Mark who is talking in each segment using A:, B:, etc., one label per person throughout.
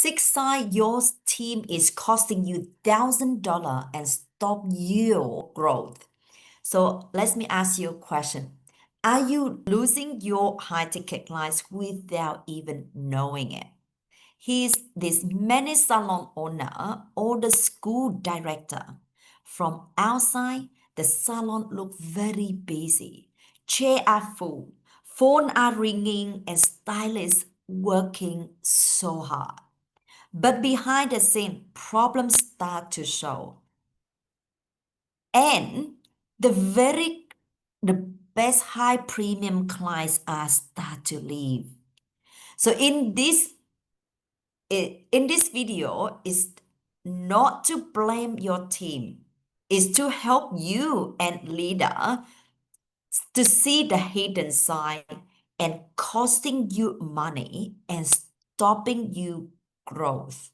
A: Six signs your team is costing you $1,000 and stop your growth. So let me ask you a question. Are you losing your high ticket clients without even knowing it? He's this many salon owner or the school director. From outside, the salon look very busy. Chairs are full, phone are ringing, and stylists working so hard. But behind the scene, problems start to show. And the best high premium clients are start to leave. So in this video is not to blame your team. Is to help you and leader to see the hidden side and costing you money and stopping you growth.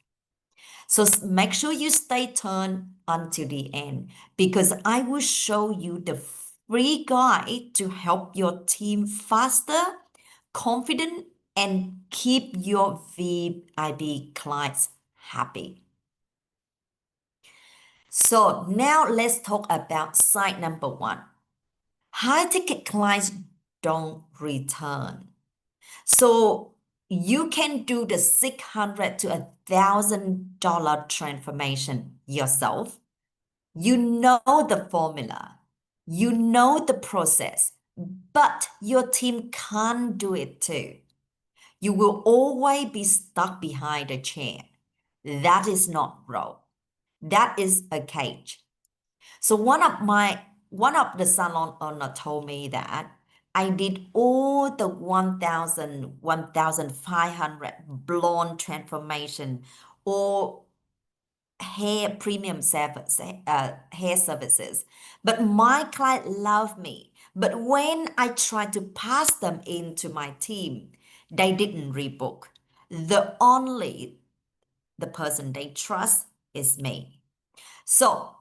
A: So make sure you stay tuned until the end because I will show you the free guide to help your team faster, confident, and keep your VIP clients happy. So now let's talk about side number one. High ticket clients don't return. So you can do the $600 to $1,000 transformation yourself. You know the formula, you know the process, but your team can't do it too. You will always be stuck behind a chair. That is not growth. That is a cage. So one of the salon owner told me that I did all the 1,500 blonde transformation or hair premium service, hair services. But my client love me. But when I tried to pass them into my team, they didn't rebook. The person they trust is me. So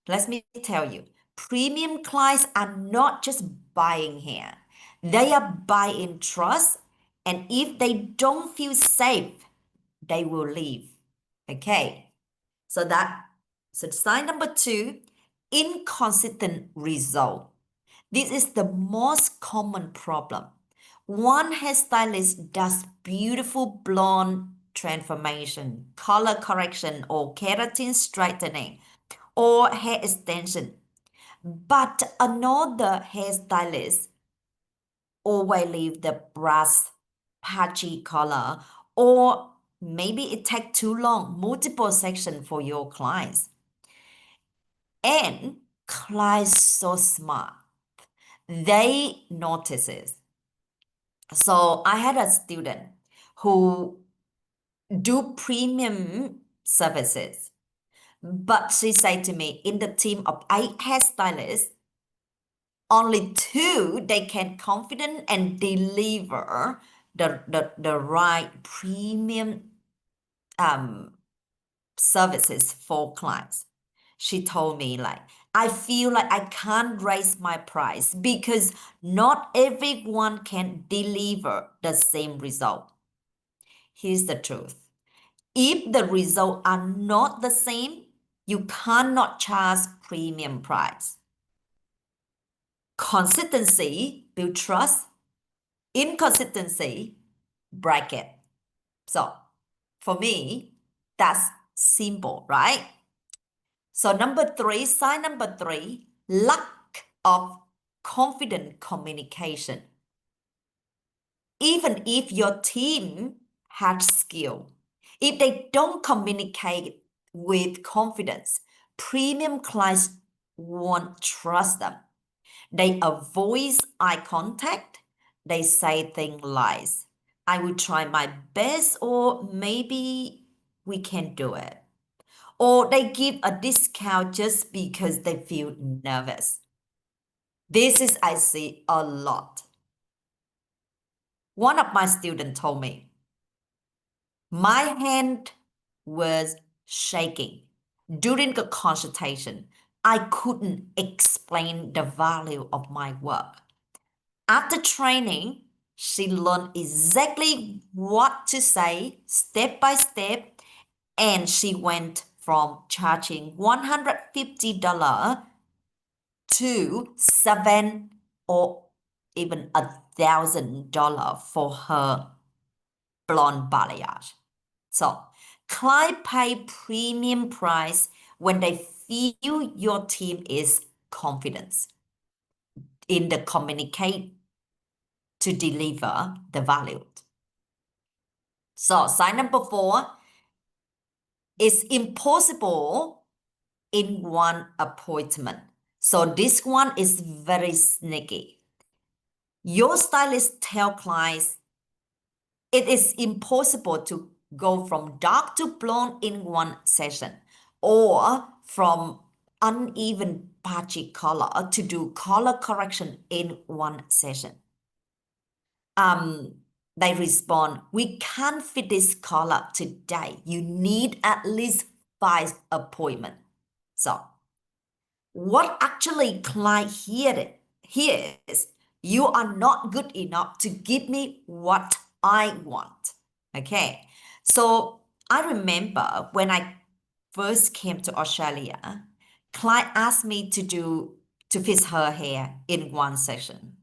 A: let me tell you, premium clients are not just buying hair. They are buying trust. And if they don't feel safe, they will leave. Okay. So sign number two, inconsistent result. This is the most common problem. One hairstylist does beautiful blonde transformation, color correction, or keratin straightening, or hair extension. But another hairstylist always leave the brass patchy color, or maybe it takes too long, multiple sections for your clients. And clients so smart. They notice it. So I had a student who do premium services, but she said to me, in the team of 8 hairstylists, only 2 they can confident and deliver the right premium services for clients. She told me like, I feel like I can't raise my price because not everyone can deliver the same result. Here's the truth. If the results are not the same, you cannot charge premium price. Consistency build trust. Inconsistency break it. So for me, that's simple, right? So sign number 3, lack of confident communication. Even if your team has skill, if they don't communicate with confidence, premium clients won't trust them. They avoid eye contact. They say things like, I will try my best, or maybe we can do it. Or they give a discount just because they feel nervous. This is I see a lot. One of my students told me, my hand was shaking. During the consultation, I couldn't explain the value of my work. After training, she learned exactly what to say step by step, And she went from charging $150 to $7 or even $1,000 for her blonde balayage. So client pay premium price when they feel your team is confident in the communicate to deliver the value. So sign number 4 is impossible in one appointment. So this one is very sneaky. Your stylist tell clients it is impossible to go from dark to blonde in one session or from uneven patchy color to do color correction in one session. They respond, we can't fit this color today. You need at least 5 appointments. So what actually client here is you are not good enough to give me what I want. Okay. So I remember when I first came to Australia, client asked me to fix her hair in one session.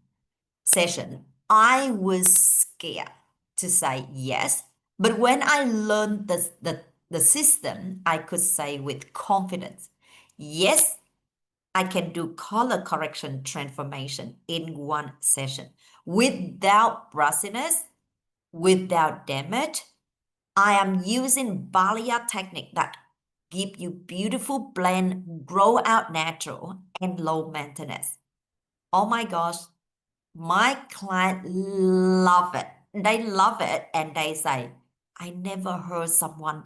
A: I was scared to say yes, but when I learned the system, I could say with confidence, yes, I can do color correction transformation in one session without brushiness, without damage. I am using Balayage technique that give you beautiful blend, grow out natural and low maintenance. Oh my gosh, my client love it. They love it and they say, I never heard someone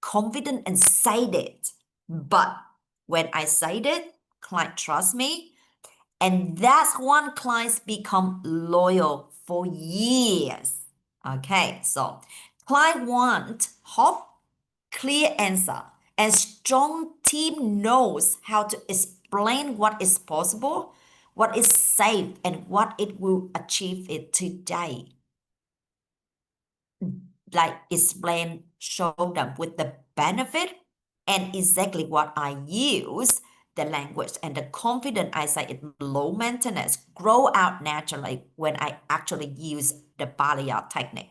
A: confident and say it. But when I say it, client trust me. And that's when clients become loyal for years. Okay, so client want hope, clear answer, and strong team knows how to explain what is possible, what is safe, and what it will achieve it today. Like explain, show them with the benefit and exactly what I use, the language and the confidence I say it low maintenance, grow out naturally when I actually use the balayage technique.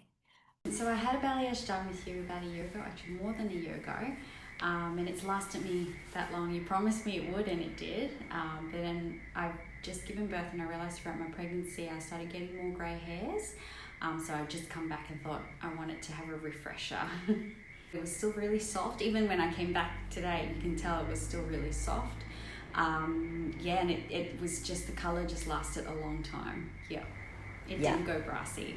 B: So I had a balayage done with you about a year ago, actually more than a year ago, and it's lasted me that long. You promised me it would, and it did. But then I've just given birth, and I realised throughout my pregnancy I started getting more grey hairs. So I've just come back and thought I wanted to have a refresher. It was still really soft. Even when I came back today, you can tell it was still really soft. Yeah, and it was just, the colour just lasted a long time. Yeah. It didn't go brassy.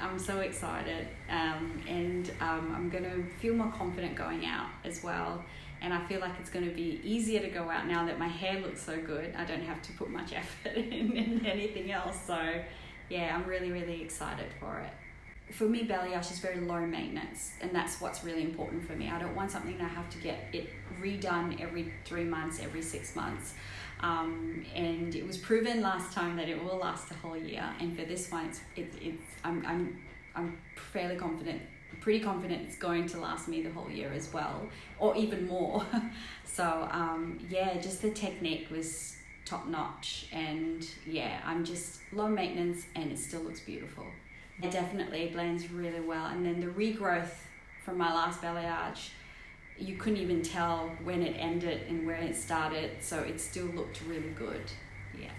B: I'm so excited, and I'm going to feel more confident going out as well. And I feel like it's going to be easier to go out now that my hair looks so good. I don't have to put much effort in anything else. So yeah, I'm really, really excited for it. For me, balayage is very low maintenance, and that's what's really important for me. I don't want something that I have to get it redone every 3 months, every 6 months. And it was proven last time that it will last a whole year. And for this one, I'm fairly confident, pretty confident it's going to last me the whole year as well, or even more. So yeah, just the technique was top notch, and yeah, I'm just low maintenance, and it still looks beautiful. It definitely blends really well. And then the regrowth from my last balayage, you couldn't even tell when it ended and where it started, so it still looked really good. Yeah.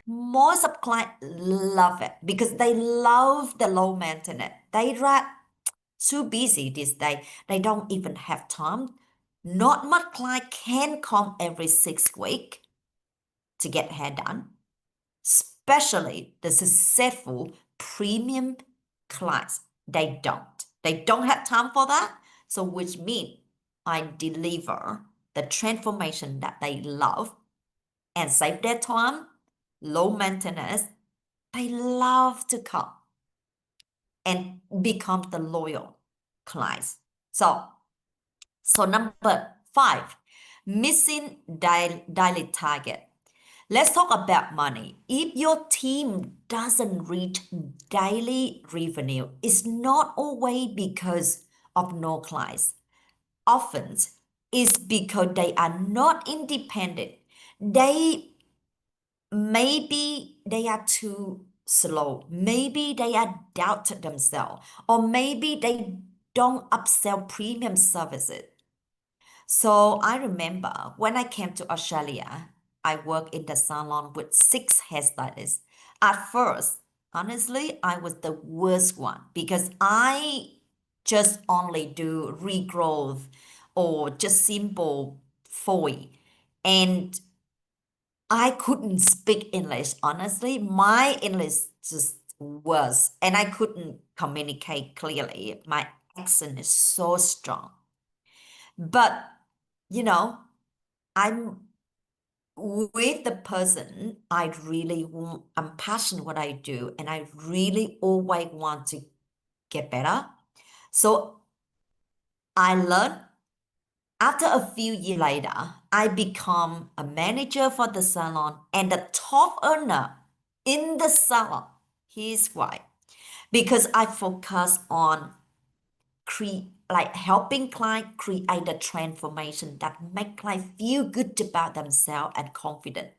A: Most of clients love it because they love the low maintenance. They are too busy this day. They don't even have time. Not much client can come every 6 weeks to get hair done, especially the successful premium clients. They don't. They don't have time for that. So which means I deliver the transformation that they love and save their time, low maintenance. They love to come and become the loyal clients. So number 5, missing daily target. Let's talk about money. If your team doesn't reach daily revenue, it's not always because of no clients often is because they are not independent. Maybe they are too slow. Maybe they are doubted themselves, or maybe they don't upsell premium services. So I remember when I came to Australia, I worked in the salon with 6 hairstylists. At first, honestly, I was the worst one because I just only do regrowth or just simple foil. And I couldn't speak English, honestly. My English just was, and I couldn't communicate clearly. My accent is so strong. But, you know, I'm with the person I really want, I'm passionate what I do, and I really always want to get better. So I learned. After a few years later, I become a manager for the salon and the top earner in the salon. Here's why. Because I focus on like helping client create the transformation that make client feel good about themselves and confident.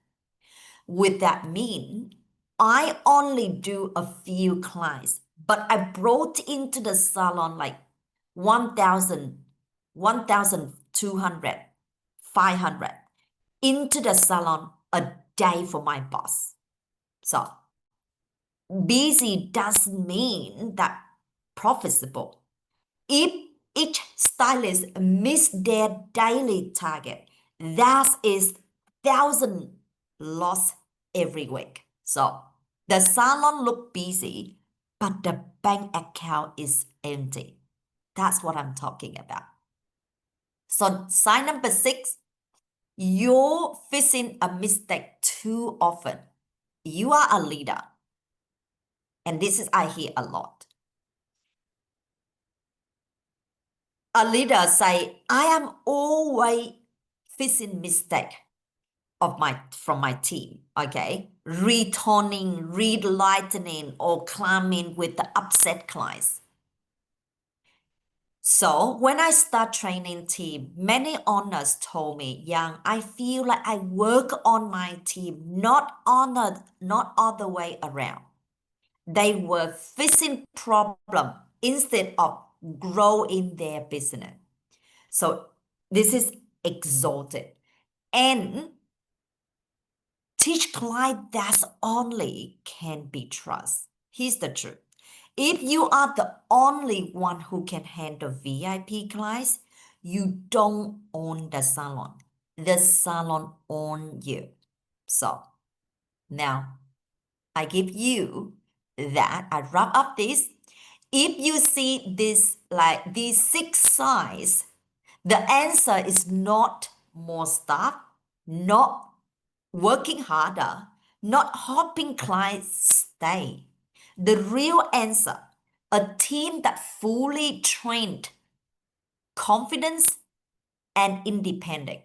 A: With that mean, I only do a few clients, but I brought into the salon like 1,000, 1,200, 500 into the salon a day for my boss. So busy doesn't mean that profitable. If each stylist miss their daily target, that is 1,000 loss every week. So the salon look busy, but the bank account is empty. That's what I'm talking about. So sign number 6, you're fixing a mistake too often. You are a leader. And this is I hear a lot. A leader say, I am always fixing mistake from my team, okay? Retoning, relighting, or climbing with the upset clients. So when I start training team, many owners told me, Yang, I feel like I work on my team, not all the way around. They were fixing problem instead of growing their business. So this is exalted. And teach client that only can be trust. Here's the truth. If you are the only one who can handle VIP clients, you don't own the salon. The salon owns you. So now I give you that. I wrap up this. If you see this like these 6 signs, the answer is not more staff, not working harder, not hoping clients stay. The real answer, a team that fully trained, confidence and independent.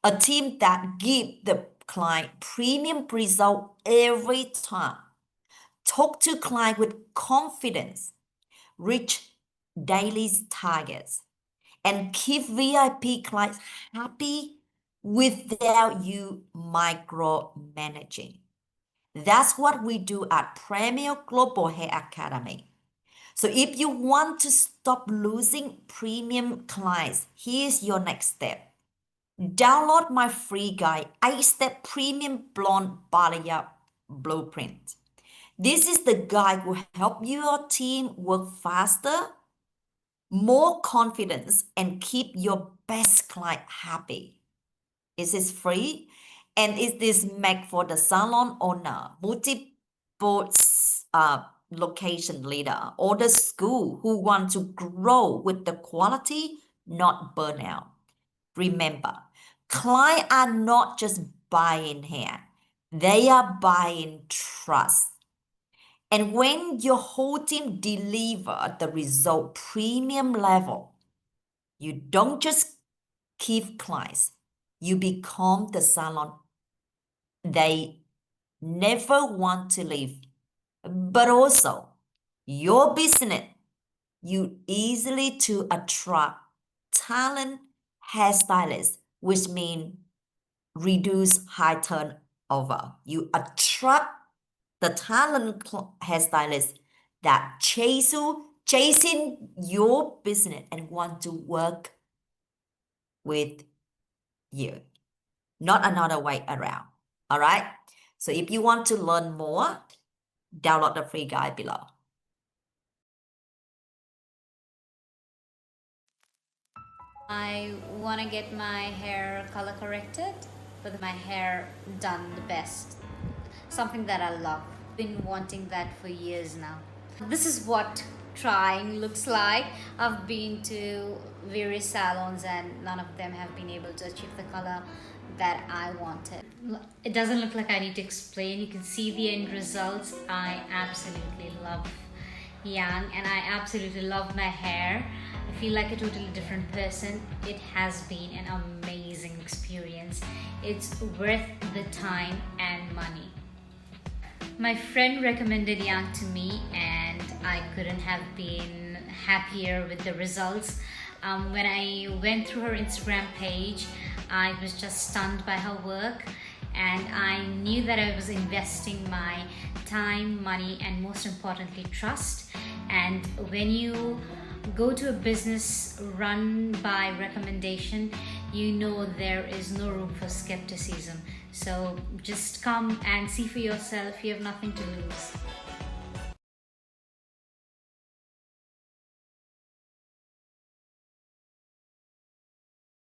A: A team that give the client premium result every time. Talk to client with confidence, reach daily targets, and keep VIP clients happy without you micromanaging. That's what we do at Premier Global Hair Academy. So if you want to stop losing premium clients, here's your next step. Download my free guide, 8-Step Premium Blonde Balayage Blueprint. This is the guide will help your team work faster, more confidence, and keep your best client happy. It is free, and it is made for the salon owner, multiple location leader, or the school who want to grow with the quality, not burnout. Remember, clients are not just buying hair, they are buying trust. And when your whole team deliver the result premium level, you don't just keep clients, you become the salon they never want to leave. But also, your business you easily to attract talent hairstylists, which means reduce high turnover. You attract the talent hairstylists that chasing your business and want to work with you, not another way around. All right. So if you want to learn more, download the free guide below.
B: I want to get my hair color corrected, with my hair done the best. Something that I love. Been wanting that for years now. This is what trying looks like. I've been to various salons and none of them have been able to achieve the color that I wanted. It doesn't look like I need to explain. You can see the end results. I absolutely love Giang and I absolutely love my hair. I feel like a totally different person. It has been an amazing experience. It's worth the time and money. My friend recommended Giang to me and I couldn't have been happier with the results. When I went through her Instagram page, I was just stunned by her work and I knew that I was investing my time, money, and most importantly, trust. And when you go to a business run by recommendation, you know there is no room for skepticism. So just come and see for yourself. You have nothing to lose.